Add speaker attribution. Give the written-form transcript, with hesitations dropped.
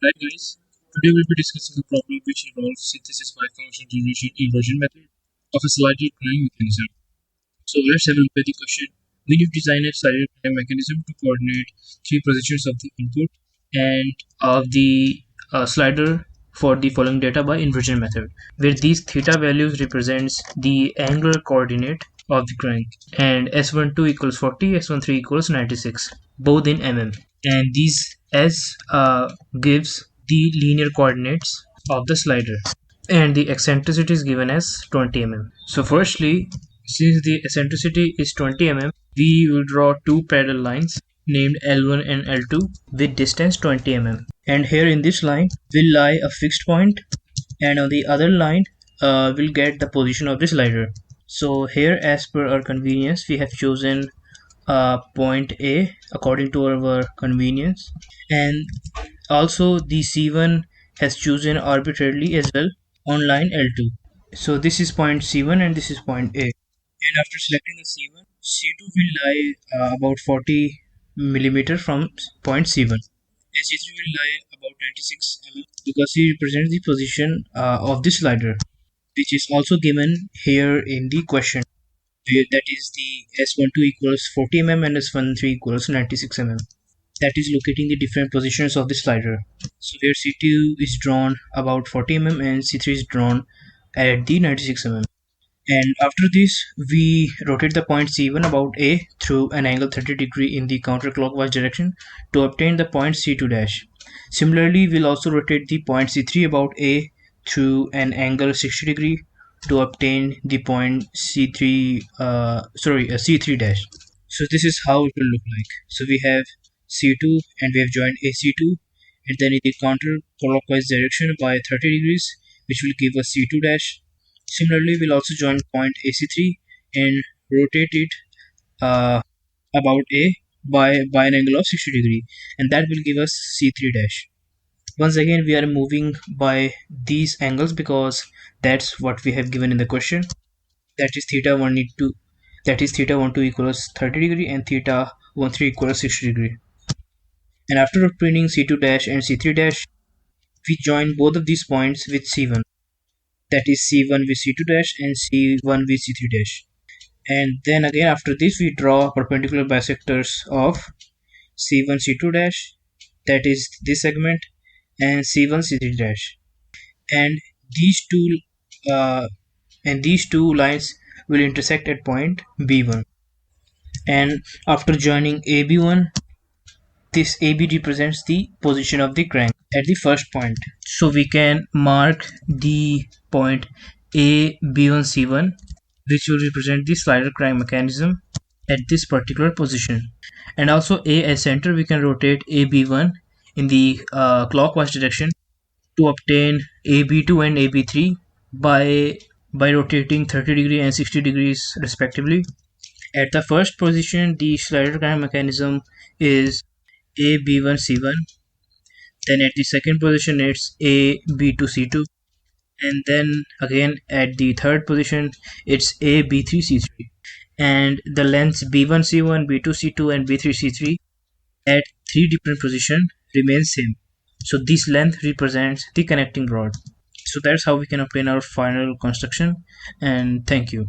Speaker 1: Hi guys, today we'll be discussing a problem which involves synthesis by function generation inversion method of a slider crank mechanism. So let's have a look at the question. We need to design a slider crank mechanism to coordinate three positions of the input and of the slider for the following data by inversion method, where these theta values represents the angular coordinate of the crank, and s12 equals 40, s13 equals 96, both in mm, and these s gives the linear coordinates of the slider, and the eccentricity is given as 20 mm. So firstly, since the eccentricity is 20 mm, we will draw two parallel lines named L1 and L2 with distance 20 mm. And here in this line will lie a fixed point, and on the other line we'll get the position of the slider. So here, as per our convenience, we have chosen point A according to our convenience, and also the C1 has chosen arbitrarily as well on line L2. So this is point C1 and this is point A. And after selecting the C1, C2 will lie about 40 millimeter from point C1, and C3 will lie about 96 mm because he represents the position of the slider, which is also given here in the question. That is the S12 equals 40 mm and S13 equals 96 mm. That is locating the different positions of the slider. So here C2 is drawn about 40 mm and C3 is drawn at the 96 mm. And after this, we rotate the point C1 about A through an angle 30 degree in the counterclockwise direction to obtain the point C2 dash. Similarly, we'll also rotate the point C3 about A through an angle 60 degree to obtain the point C3 dash. So this is how it will look like. So we have C2 and we have joined AC2, and then in the counterclockwise direction by 30 degrees, which will give us C2 dash. Similarly, we'll also join point AC3 and rotate it uh, about A by an angle of 60 degree, and that will give us C3 dash. Once again, we are moving by these angles because that's what we have given in the question. That is theta 1 need to that is theta 1 2 equals 30 degree and theta 1 3 equals 60 degree. And after obtaining C2 dash and C3 dash, we join both of these points with C1. That is C1 with C2 dash and C1 with C3 dash. And then again after this we draw perpendicular bisectors of C1 C2 dash, that is this segment, and C1 C3 dash. And these two uh, these two lines will intersect at point B1. And after joining AB1, this AB represents the position of the crank at the first point. So we can mark the point A B1 C1, which will represent the slider crank mechanism at this particular position. And also A as center, we can rotate AB1 in the clockwise direction to obtain AB2 and AB3 by rotating 30 degree and 60 degrees respectively. At the first position, the slider crank mechanism is AB1C1. Then at the second position, it's AB2C2. And then again at the third position, it's AB3C3. And the lengths B1C1, B2C2, and B3C3 at three different positions remain same. So this length represents the connecting rod. So that's how we can obtain our final construction, and thank you.